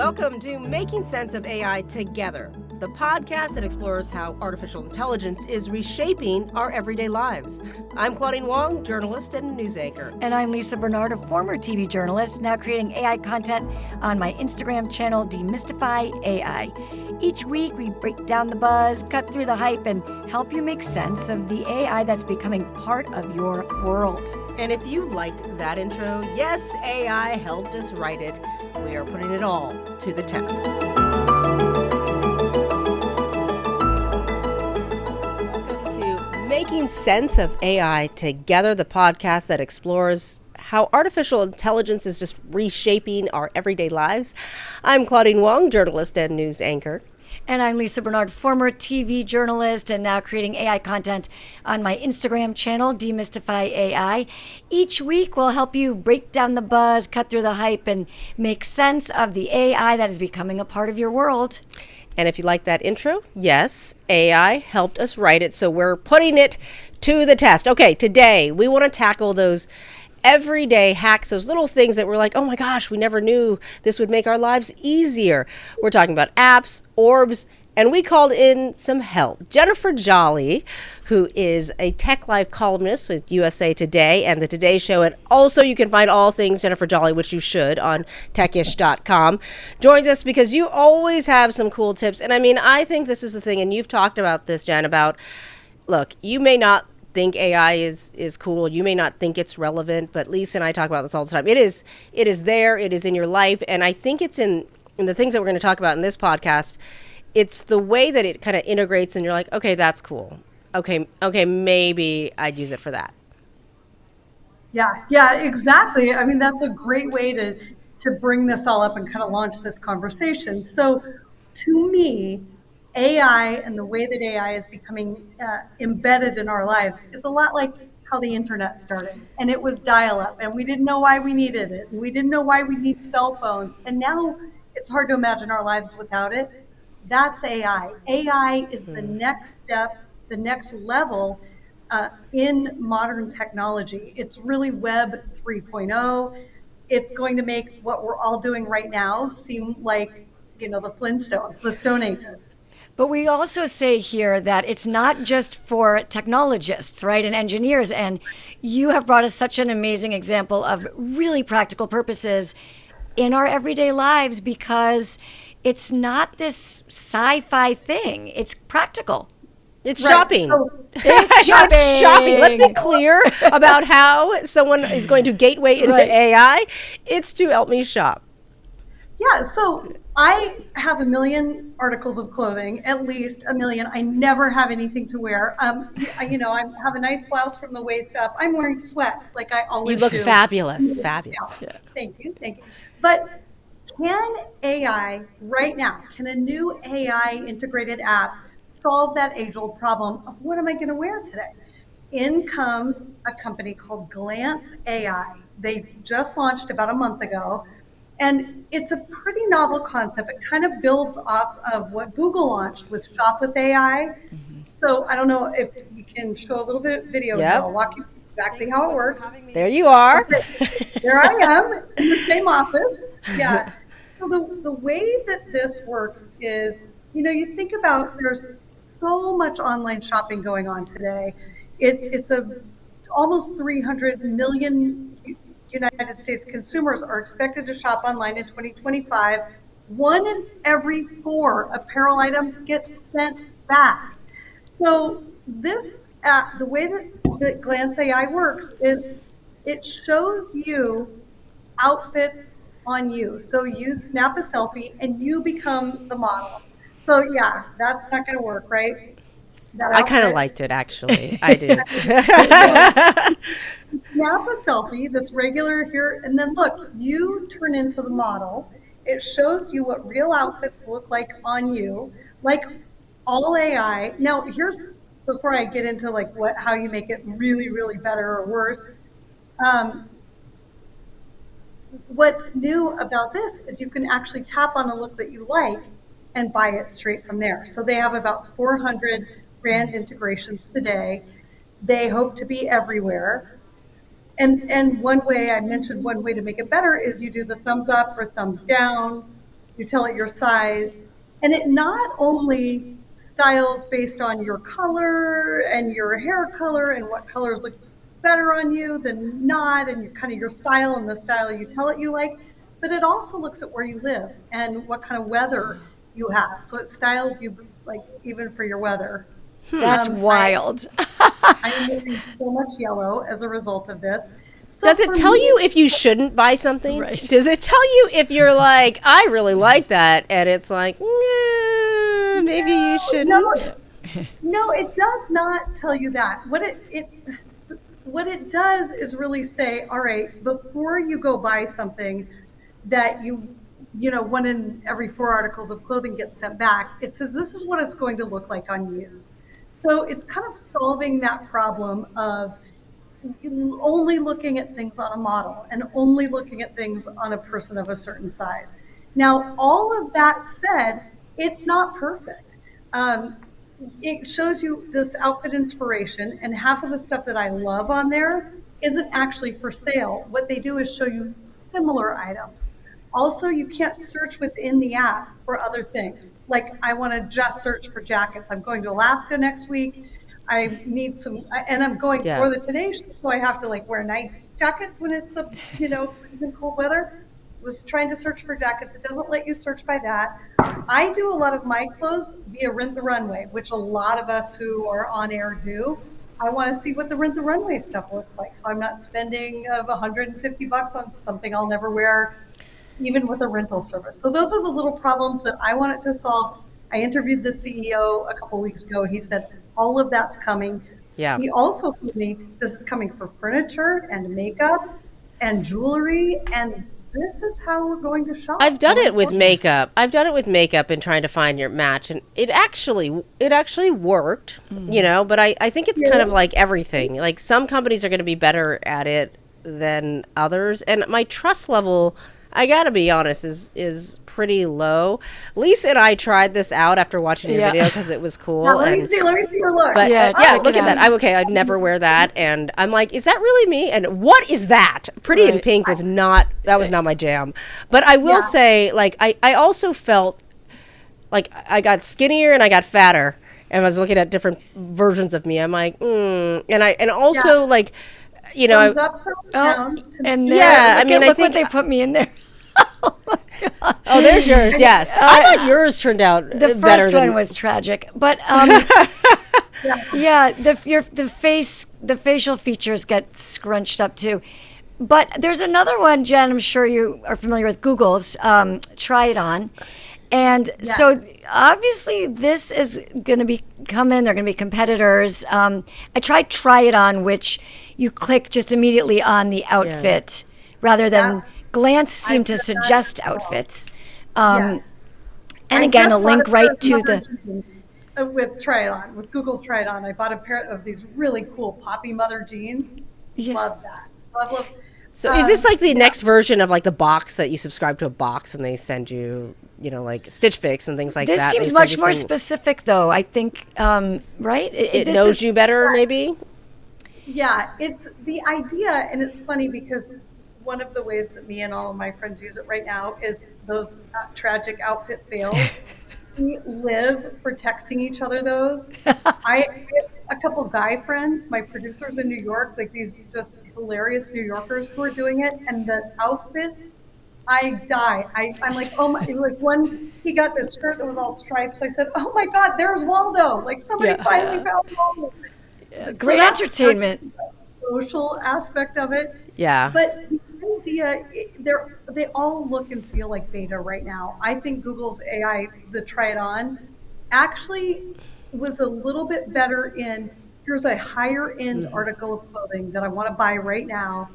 Welcome to Making Sense of AI Together, the podcast that explores how artificial intelligence is reshaping our everyday lives. I'm Claudine Wong, journalist and news anchor. And I'm Lisa Bernard, a former TV journalist, now creating AI content on my Instagram channel, Demystify AI. Each week, we break down the buzz, cut through the hype, and help you make sense of the AI that's becoming part of your world. And if you liked that intro, yes, AI helped us write it. We are putting it all to the test. Welcome to Making Sense of AI Together, the podcast that explores how artificial intelligence is just reshaping our everyday lives. I'm Claudine Wong, journalist and news anchor. And I'm Lisa Bernard, former TV journalist and now creating AI content on my Instagram channel, Demystify AI. Each week, we'll help you break down the buzz, cut through the hype, and make sense of the AI that is becoming a part of your world. And if you like that intro, yes, AI helped us write it, so we're putting it to the test. Okay, today we want to tackle those everyday hacks, those little things that we're like, oh my gosh, we never knew this would make our lives easier. We're talking about apps, orbs, and we called in some help. Jennifer Jolly, who is a Tech Life columnist with USA Today and the Today Show, and also you can find all things Jennifer Jolly, which you should, on techish.com, joins us because you always have some cool tips. And I mean, I think this is the thing, and you've talked about this, Jen, about, look, you may not think AI is cool. You may not think it's relevant, but Lisa and I talk about this all the time. It is there. It is in your life. And I think it's in the things that we're going to talk about in this podcast. It's the way that it kind of integrates and you're like, okay, that's cool. Okay, maybe I'd use it for that. Yeah, exactly. I mean, that's a great way to bring this all up and kind of launch this conversation. So to me, AI and the way that AI is becoming embedded in our lives is a lot like how the internet started. And it was dial-up, and we didn't know why we needed it. And we didn't know why we need cell phones. And now it's hard to imagine our lives without it. That's AI. AI is the next step, the next level in modern technology. It's really Web 3.0. It's going to make what we're all doing right now seem like, the Flintstones, the Stone Ages. But we also say here that it's not just for technologists, right, and engineers. And you have brought us such an amazing example of really practical purposes in our everyday lives because it's not this sci-fi thing. It's practical. It's Right, shopping. so- It's It's shopping. Let's be clear about how someone is going to gateway into Right. AI. It's to help me shop. Yeah, so I have 1 million articles of clothing, at least 1 million. I never have anything to wear. I have a nice blouse from the waist up. I'm wearing sweats like I always You look do. fabulous. Fabulous. Yeah. Thank you. But can AI right now, can a new AI integrated app solve that age-old problem of what am I going to wear today? In comes a company called Glance AI. They just launched about a month ago. And it's a pretty novel concept. It kind of builds off of what Google launched with Shop with AI. So I don't know if you can show a little bit of video Yep. here. I'll walk you through exactly how it works. There you are. There I am in the same office. Yeah. So the way that this works is, you think about there's so much online shopping going on today. It's almost 300 million United States consumers are expected to shop online in 2025. 1 in every 4 apparel items get sent back. So this the way that Glance AI works is it shows you outfits on you. So you snap a selfie and you become the model. So yeah, that's not going to work, right? That I kind of outfit. liked it, actually. I do. Snap a selfie, this regular here, and then look, you turn into the model. It shows you what real outfits look like on you, like all AI. Now, here's, before I get into like how you make it really, really better or worse, what's new about this is you can actually tap on a look that you like and buy it straight from there. So they have about 400 brand integrations today. They hope to be everywhere. And one way I mentioned, one way to make it better is you do the thumbs up or thumbs down. you tell it your size, and it not only styles based on your color and your hair color and what colors look better on you than not, and your kind of your style and the style you tell it you like, but it also looks at where you live and what kind of weather you have. So it styles you like even for your weather. That's wild. I am wearing so much yellow as a result of this. So Does it for tell me- you if you shouldn't buy something? Right. Does it tell you if you're like, I really like that, and it's like, maybe you shouldn't? No, it does not tell you that. What it does is really say, all right, before you go buy something that you know, 1 in every 4 articles of clothing gets sent back, it says this is what it's going to look like on you. So it's kind of solving that problem of only looking at things on a model and only looking at things on a person of a certain size. Now, all of that said, it's not perfect. It shows you this outfit inspiration, and half of the stuff that I love on there isn't actually for sale. What they do is show you similar items. Also, you can't search within the app for other things. Like, I want to just search for jackets. I'm going to Alaska next week. I need some, and I'm going for the Today Show, so I have to like wear nice jackets when it's freezing cold weather. Was trying to search for jackets. It doesn't let you search by that. I do a lot of my clothes via Rent the Runway, which a lot of us who are on air do. I want to see what the Rent the Runway stuff looks like, so I'm not spending $150 on something I'll never wear, even with a rental service. So those are the little problems that I wanted to solve. I interviewed the CEO a couple weeks ago. He said all of that's coming. Yeah. He also told me this is coming for furniture and makeup and jewelry, and this is how we're going to shop. I've done it with makeup. I've done it with makeup and trying to find your match, and it actually worked, but I think it's kind of like everything. Like, some companies are going to be better at it than others, and my trust level, I gotta be honest, is pretty low. Lisa and I tried this out after watching your video because it was cool. Now, let me see your look. But Yeah, look at that. I'm okay. I'd never wear that, and I'm like, is that really me? And what is that? Pretty in Pink was not my jam. But I will say, like, I also felt like I got skinnier and I got fatter, and I was looking at different versions of me. I'm like, and also like. Thumbs up, thumbs down. And look what they put me in there. Oh my God. Oh, there's yours. Yes, I thought yours turned out The better. first one was tragic, but the facial features get scrunched up too. But there's another one, Jen. I'm sure you are familiar with Google's Try It On, and so obviously this is going to be coming. They're going to be competitors. I tried Try It On, which you click just immediately on the outfit rather than Glance seemed to suggest outfits. And again, a link right to the. With Try It On, with Google's Try It On, I bought a pair of these really cool Poppy Mother jeans. Yeah. Love that. Love. So is this like the next version of like the box that you subscribe to a box and they send you, like Stitch Fix and things like This that? seems much more specific, though. I think, right? It knows you better, maybe. Yeah, it's the idea, and it's funny because one of the ways that me and all of my friends use it right now is those tragic outfit fails. We live for texting each other those. I have a couple guy friends, my producers in New York, like these just hilarious New Yorkers who are doing it, and the outfits, I die. I'm like, oh my, like one, he got this skirt that was all stripes. I said, oh my God, there's Waldo. Like somebody finally found Waldo. So great entertainment. Social aspect of it. Yeah. But the idea, they all look and feel like beta right now. I think Google's AI, the Try It On, actually was a little bit better in, here's a higher end article of clothing that I want to buy right now.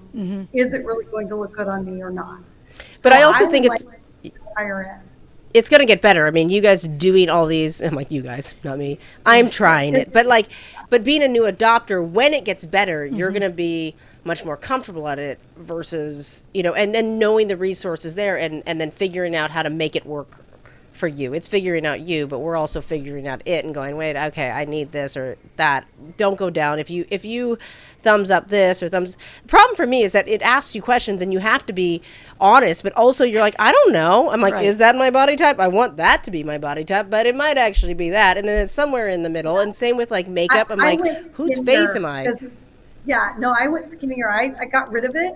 Is it really going to look good on me or not? But I also think it's higher end. It's going to get better. I mean, you guys doing all these, I'm like, you guys, not me. I'm trying it. But being a new adopter, when it gets better, you're going to be much more comfortable at it versus, and then knowing the resources there and then figuring out how to make it work for you. It's figuring out you, but we're also figuring out it and going, wait, okay, I need this or that. Don't go down. If you thumbs up this or thumbs. The problem for me is that it asks you questions and you have to be honest, but also you're like, I don't know. I'm like, Right. is that my body type? I want that to be my body type, but it might actually be that. And then it's somewhere in the middle. And same with like makeup. I'm like, went whose skinnier face am I? 'cause- Yeah, no, I went skinnier. I got rid of it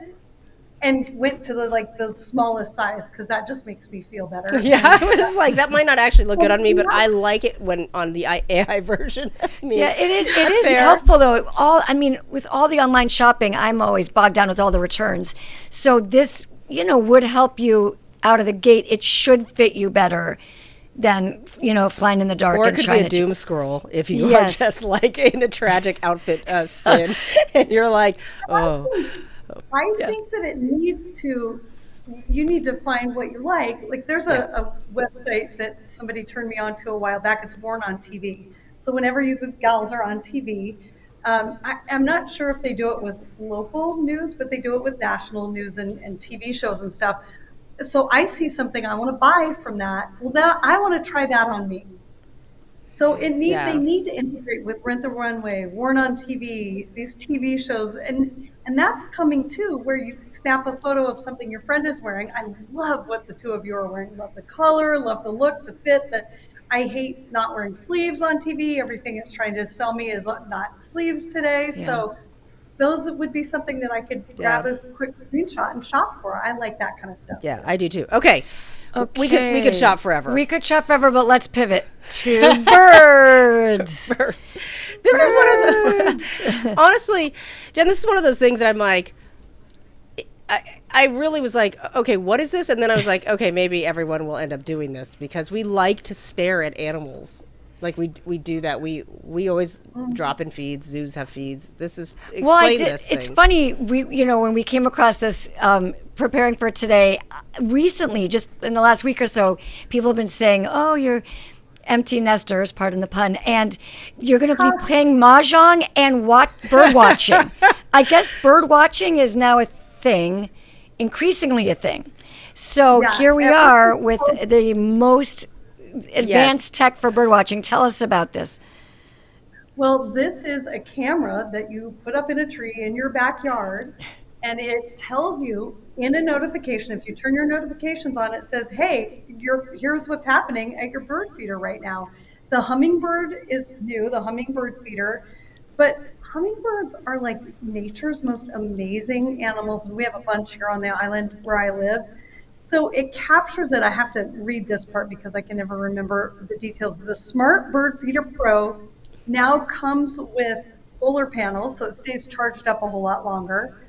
and went to the smallest size because that just makes me feel better. Yeah, I was like, that might not actually look good on me, but I like it when on the AI version of me. Yeah, it That's is fair. helpful though. With all the online shopping, I'm always bogged down with all the returns. So this, would help you out of the gate. It should fit you better than, flying in the dark Or it and could be trying a to. doom scroll if you Yes. are just like in a tragic outfit spin, and you're like, oh, I think that it needs to, you need to find what you like. Like there's a website that somebody turned me on to a while back. It's Born on TV. So whenever you gals are on TV, I'm not sure if they do it with local news, but they do it with national news and TV shows and stuff. So I see something I want to buy from that. Well, then I want to try that on me. So they need to integrate with Rent the Runway, Worn on TV, these TV shows, and that's coming too, where you can snap a photo of something your friend is wearing. I love what the two of you are wearing. Love the color, love the look, the fit. I hate not wearing sleeves on TV. Everything it's trying to sell me is not sleeves today. Yeah. So those would be something that I could grab a quick screenshot and shop for. I like that kind of stuff. yeah, I do too. Okay. We could shop forever. We could shop forever, but let's pivot to birds. Birds. This is one of the honestly, Jen, this is one of those things that I'm like, I really was like, okay, what is this? And then I was like, okay, maybe everyone will end up doing this because we like to stare at animals. Like we do that. We always drop in feeds. Zoos have feeds. This is explain this thing. It's funny. When we came across this, preparing for today, recently, just in the last week or so, people have been saying, "Oh, you're empty nesters," pardon the pun, and you're going to be playing mahjong and bird watching. I guess bird watching is now a thing, increasingly a thing. So here we are with the most advanced tech for bird watching. Tell us about this. Well, this is a camera that you put up in a tree in your backyard, and it tells you in a notification, if you turn your notifications on, it says, hey, here's what's happening at your bird feeder right now. The hummingbird is new, the hummingbird feeder, but hummingbirds are like nature's most amazing animals, and we have a bunch here on the island where I live. So it captures it. I have to read this part because I can never remember the details. The Smart Bird Feeder Pro now comes with solar panels, so it stays charged up a whole lot longer.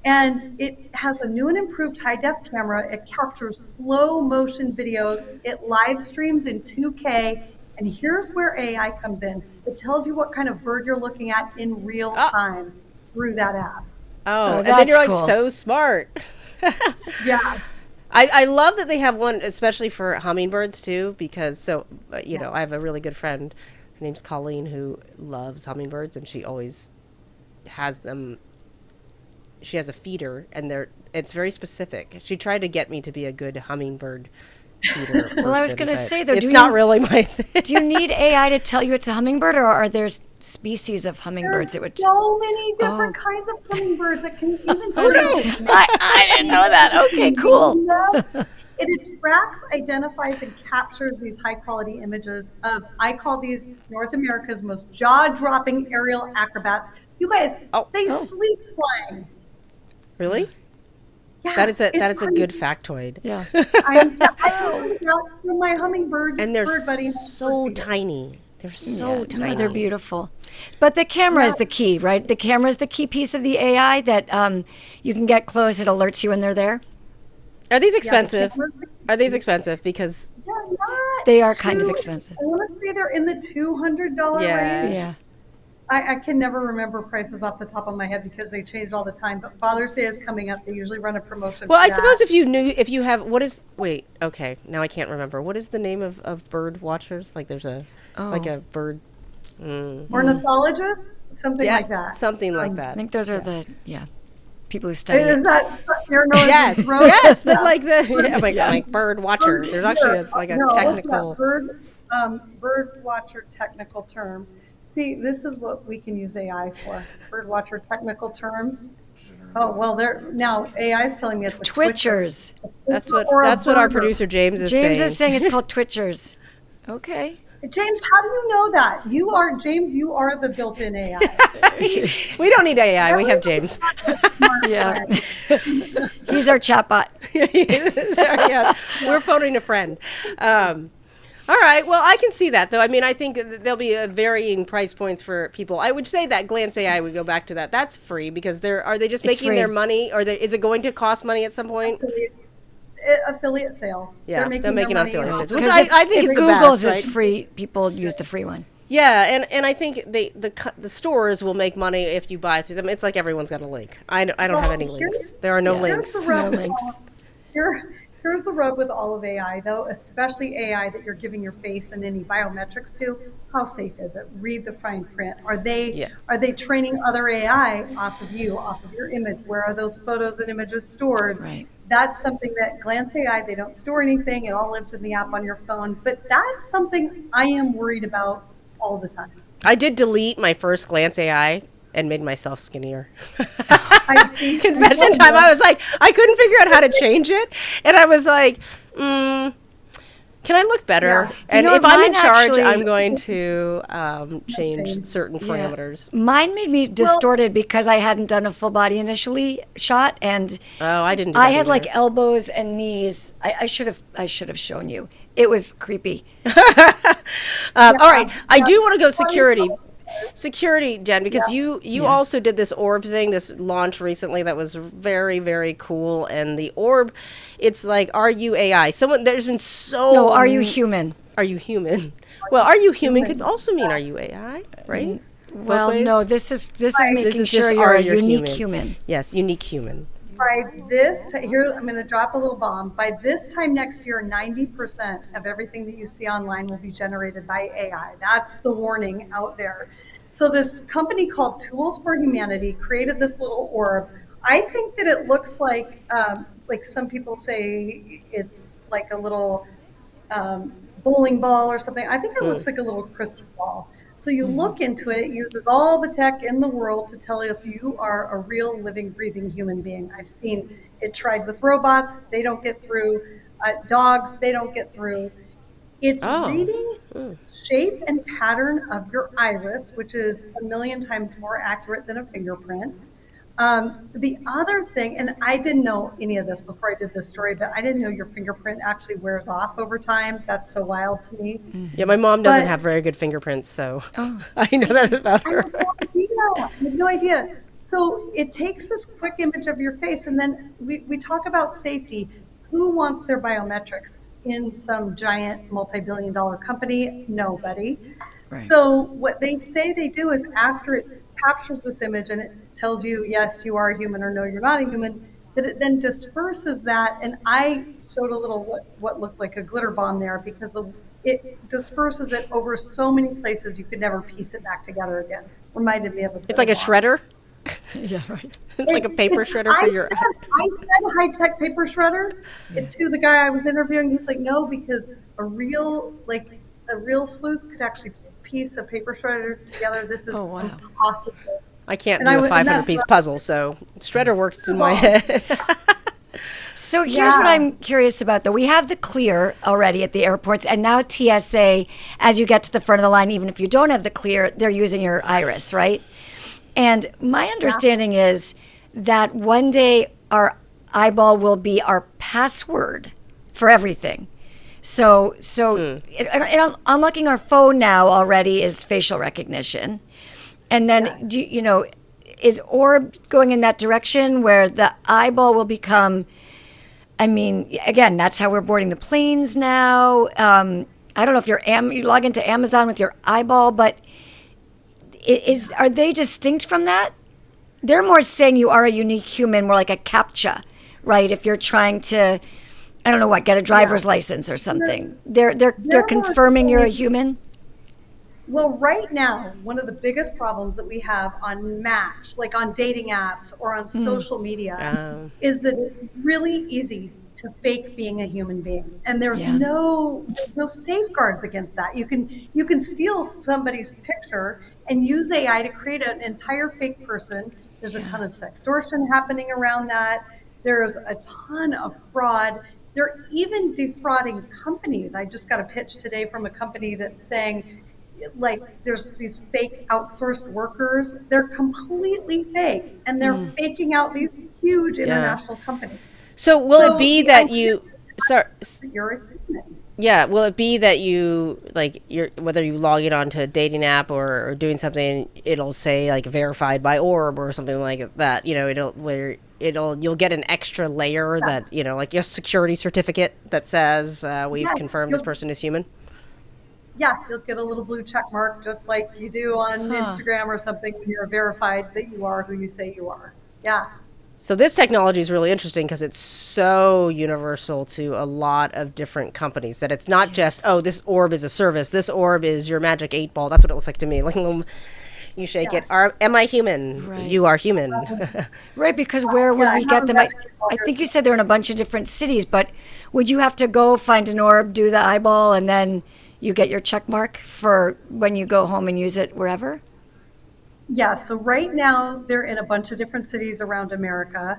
And it has a new and improved high-def camera. It captures slow motion videos. It live streams in 2K. And here's where AI comes in. It tells you what kind of bird you're looking at in real time through that app. Oh, and that's then you're like cool. so smart. Yeah. I love that they have one, especially for hummingbirds too, because I have a really good friend. Her name's Colleen, who loves hummingbirds, and she always has them. She has a feeder, and it's very specific. She tried to get me to be a good hummingbird feeder. Well, I was person, going to but say, though, it's not really my thing. do you need AI to tell you it's a hummingbird, or are there species of hummingbirds that There's would? so many different kinds of hummingbirds that can even tell you. I didn't know that. Okay, cool. It attracts, identifies, and captures these high-quality images of, I call these North America's most jaw-dropping aerial acrobats. You guys, they sleep flying. Really? Yeah, That is a crazy. good factoid. Yeah. I learned that from my hummingbird And they're bird buddy. so tiny. They're so tiny. No, they're beautiful. But the camera is the key, right? The camera is the key piece of the AI that you can get close. It alerts you when they're there. Are these expensive? camera- Are these expensive? Because They're not They are kind of expensive. I want to say they're in the $200 Yeah. range. Yeah. I can never remember prices off the top of my head because they change all the time. But Father's Day is coming up. They usually run a promotion. well, for I that. suppose if you have okay, now I can't remember. What is the name of bird watchers? Like there's a bird. Ornithologist, something like that. Something like I that. think those are the people who study Is it. that they're known Yes, as bird? yes, but like like bird watcher. There's actually like a No, technical. bird watcher technical term. See, this is what we can use AI for. Bird watcher technical term. Oh well, now AI is telling me it's a twitcher. Twitchers. That's what Or a our birder. producer James is James saying. is saying it's called twitchers. Okay. James, how do you know that? James. You are the built-in AI. We don't need AI. We have James. Yeah. He's our chatbot. Yes, we're phoning a friend. All right. Well, I can see that, though. I mean, I think there'll be varying price points for people. I would say that Glance AI would go back to that. That's free because are they just It's making free. their money, or is it going to cost money at some point? Affiliate sales. Yeah, they're making they're making their on money affiliate off- sales, which Because I think if is the Google's best, is right? free, people use the free one. Yeah, and I think the stores will make money if you buy through them. It's like everyone's got a link. I don't have any links. There are no links. Here's the rub No with links. here's the rub with all of AI, though, especially AI that you're giving your face and any biometrics to. How safe is it? Read the fine print. Are they training other AI off of you, off of your image? Where are those photos and images stored? Right. That's something that Glance AI, they don't store anything. It all lives in the app on your phone. But that's something I am worried about all the time. I did delete my first Glance AI and made myself skinnier. I see. Confession time. I was like, I couldn't figure out how to change it, and I was like, can I look better? Yeah. And You know, if I'm in mine charge, actually- I'm going to change certain Yeah. parameters. Mine made me distorted because I hadn't done a full body initially shot, and Oh, I didn't. Do I that had either. like elbows and knees. I should have shown you. It was creepy. All right, I do want to go security, Jen, because you also did this orb thing, this launch recently that was very, very cool. And the orb, it's like, are you AI? There's been No, are you human? Are you human? Well, are you human could also mean are you AI, right? Both Well, ways? no. This is making This is sure just, you're are a you unique human. Yes, unique human. By here, I'm going to drop a little bomb. By this time next year, 90% of everything that you see online will be generated by AI. That's the warning out there. So this company called Tools for Humanity created this little orb. I think that it looks like some people say it's like a little bowling ball or something. I think it looks like a little crystal ball. So you look into it, it uses all the tech in the world to tell you if you are a real living, breathing human being. I've seen it tried with robots. They don't get through. Dogs, they don't get through. It's reading shape and pattern of your iris, which is 1,000,000 times more accurate than a fingerprint. The other thing, and I didn't know any of this before I did this story, but I didn't know your fingerprint actually wears off over time. That's so wild to me. Yeah, my mom doesn't But- have very good fingerprints, so I know that about I her. had no idea. So it takes this quick image of your face, and then we talk about safety. Who wants their biometrics in some giant multi-billion-dollar company? Nobody. Right. So what they say they do is after it captures this image and it tells you, yes, you are a human, or no, you're not a human, that it then disperses that. And I showed a little what looked like a glitter bomb there because it disperses it over so many places you could never piece it back together again. Reminded me of It's like a shredder. Yeah, right. It's like a paper shredder for your. I said high-tech paper shredder to the guy I was interviewing. He's like, no, because a real sleuth could actually piece a paper shredder together. This is Oh, wow. impossible. I can't And do I a would- and 500-piece that's puzzle, so shredder works in my head. So here's what Yeah. I'm curious about, though. We have the clear already at the airports, and now TSA, as you get to the front of the line, even if you don't have the clear, they're using your iris, right? And my understanding is that one day our eyeball will be our password for everything. So unlocking our phone now already is facial recognition. And then, is Orb going in that direction where the eyeball will become, I mean, again, that's how we're boarding the planes now. I don't know if you log into Amazon with your eyeball, but are they distinct from that? They're more saying you are a unique human, more like a CAPTCHA, right? If you're trying to, I don't know what, get a driver's license or something. They're more confirming you're a saying- human. Well, right now, one of the biggest problems that we have on Match, like on dating apps or on social media, Um, is that it's really easy to fake being a human being, and Yeah. there's no safeguards against that. You can steal somebody's picture and use AI to create an entire fake person. There's a ton of sextortion happening around that. There's a ton of fraud. They're even defrauding companies. I just got a pitch today from a company that's saying, like, there's these fake outsourced workers. They're completely fake, and they're faking out these huge Yeah. international companies. so will it So be the that idea you, sorry, that you're a human. yeah, will it be that you, like, you're, whether you log in onto a dating app or doing something, it'll say like verified by Orb or something like that, you'll get an extra layer that, like your security certificate that says, we've Yes, confirmed this person is human? yeah, you'll get a little blue check mark just like you do on Instagram or something when you're verified that you are who you say you are. Yeah. So this technology is really interesting because it's so universal to a lot of different companies that it's not just, oh, this orb is a service. This orb is your magic 8 ball. That's what it looks like to me. Like, you shake it. Am I human? Right. You are human. Right, because where would Yeah, we get them? I I think you said they're in a bunch of different cities, but would you have to go find an orb, do the eyeball, and then you get your check mark for when you go home and use it wherever? Yeah, so right now they're in a bunch of different cities around America.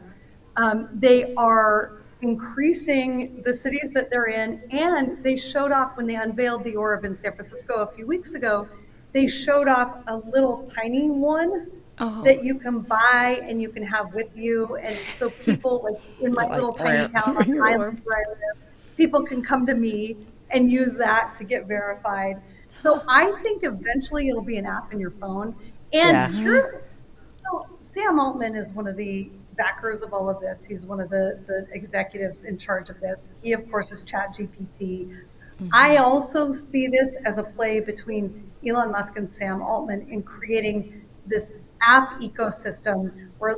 They are increasing the cities that they're in, and they showed off when they unveiled the orb in San Francisco a few weeks ago. They showed off a little tiny one that you can buy and you can have with you. And so people, like in my little tiny town on the island where I live, people can come to me and use that to get verified. So I think eventually it'll be an app in your phone. And Yeah. so Sam Altman is one of the backers of all of this. He's one of the executives in charge of this. He, of course, is ChatGPT. I also see this as a play between Elon Musk and Sam Altman in creating this app ecosystem where,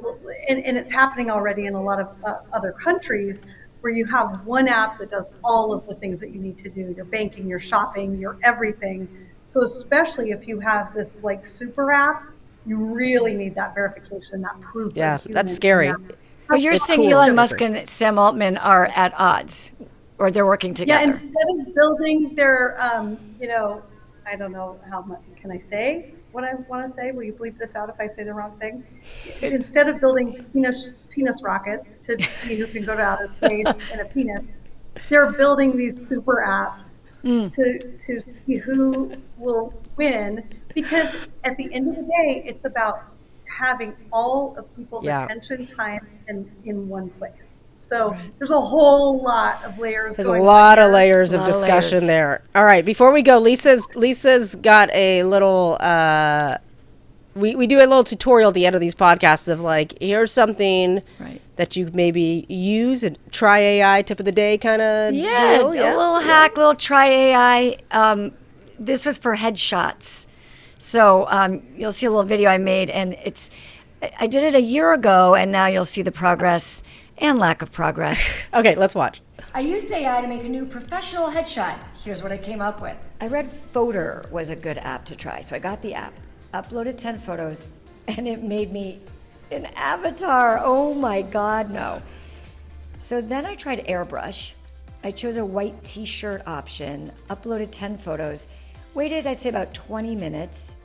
and it's happening already in a lot of other countries, where you have one app that does all of the things that you need to do, your banking, your shopping, your everything. So especially if you have this like super app, you really need that verification, that proof. Yeah, of human that's scary. in that. But you're It's saying cool. Elon Musk and Sam Altman are at odds, or they're working together. Yeah, instead of building their, I don't know how much, can I say what I want to say? Will you bleep this out if I say the wrong thing? Instead of building penis rockets to see who can go to outer space in a penis, they're building these super apps to see who will win. Because at the end of the day, it's about having all of people's attention, time, and in one place. So there's a whole lot of layers. There's a lot of layers of Lot of discussion layers. there. All right, before we go, Lisa's got a little. We do a little tutorial at the end of these podcasts of like, here's something Right. that you maybe use and try AI tip of the day kind of Yeah, deal. a little hack, little try AI. This was for headshots. So you'll see a little video I made, and I did it a year ago, and now you'll see the progress and lack of progress. Okay, let's watch. I used AI to make a new professional headshot. Here's what I came up with. I read Photor was a good app to try, so I got the app, uploaded 10 photos, and it made me an avatar. Oh my God, no. So then I tried Airbrush. I chose a white t-shirt option, uploaded 10 photos, waited, I'd say about 20 minutes,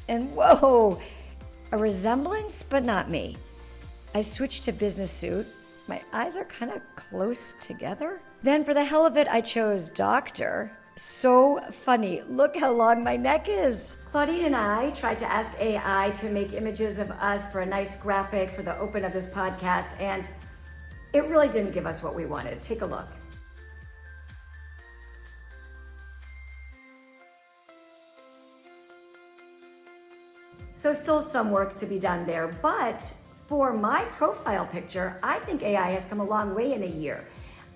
and whoa, a resemblance, but not me. I switched to business suit. My eyes are kind of close together. Then for the hell of it, I chose doctor. So funny. Look how long my neck is. Claudine and I tried to ask AI to make images of us for a nice graphic for the open of this podcast, and it really didn't give us what we wanted. Take a look. So still some work to be done there, but for my profile picture, I think AI has come a long way in a year.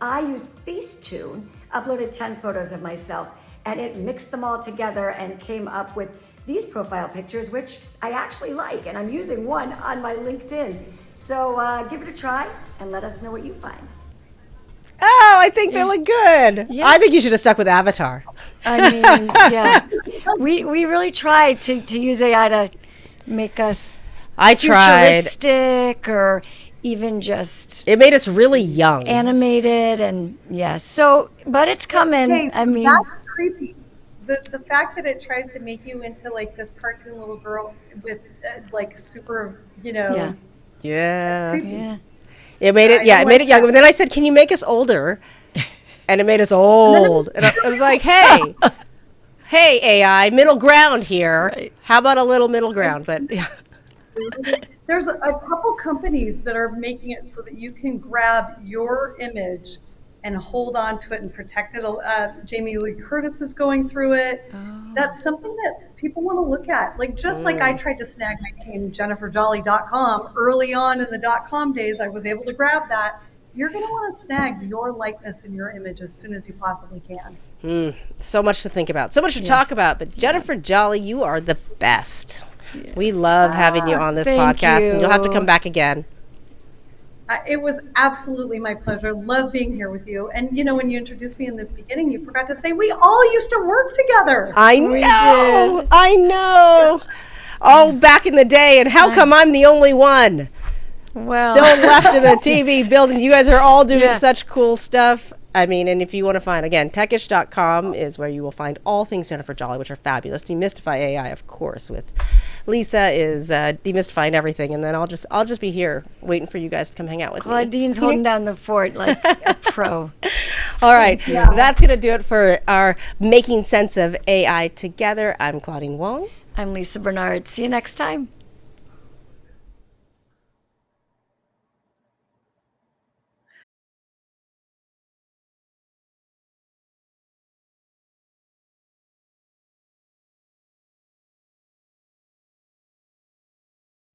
I used Facetune, uploaded 10 photos of myself, and it mixed them all together and came up with these profile pictures, which I actually like, and I'm using one on my LinkedIn. So give it a try and let us know what you find. Oh, I think they look good. I Yes. think you should have stuck with Avatar. I mean, yeah. we really tried to use AI to make us I tried. futuristic or even just It made us really young. animated, and so but it's coming. Okay, so I mean, that's creepy. The fact that it tries to make you into like this cartoon little girl with like super, Yeah. it's Yeah. creepy. yeah. It made it. I Yeah, don't it made like it young. that. But then I said, "Can you make us older?" And it made us old. And I was like, "Hey, hey, AI, middle ground here. Right. How about a little middle ground?" But yeah. There's a couple companies that are making it so that you can grab your image and hold on to it and protect it. Jamie Lee Curtis is going through it. That's something that people want to look at. Like just like I tried to snag my name, JenniferJolly.com, early on in the .com days, I was able to grab that. You're going to want to snag your likeness and your image as soon as you possibly can. So much to think about, so much to talk about. But Jennifer Jolly, you are the best. We love having you on this Thank podcast, and you'll have to you. come back again. It was absolutely my pleasure. Love being here with you. And when you introduced me in the beginning, you forgot to say we all used to work together. I know. I know. Oh, back in the day, and how come I'm the only one Well, still left in the TV building? You guys are all doing Yeah. such cool stuff. I mean, and if you want to find, again, techish.com is where you will find all things Jennifer Jolly, which are fabulous. Demystify AI, of course, with Lisa is demystifying everything. And then I'll just be here waiting for you guys to come hang out with me. Claudine's holding down the fort like a pro. All right. That's going to do it for our Making Sense of AI Together. I'm Claudine Wong. I'm Lisa Bernard. See you next time.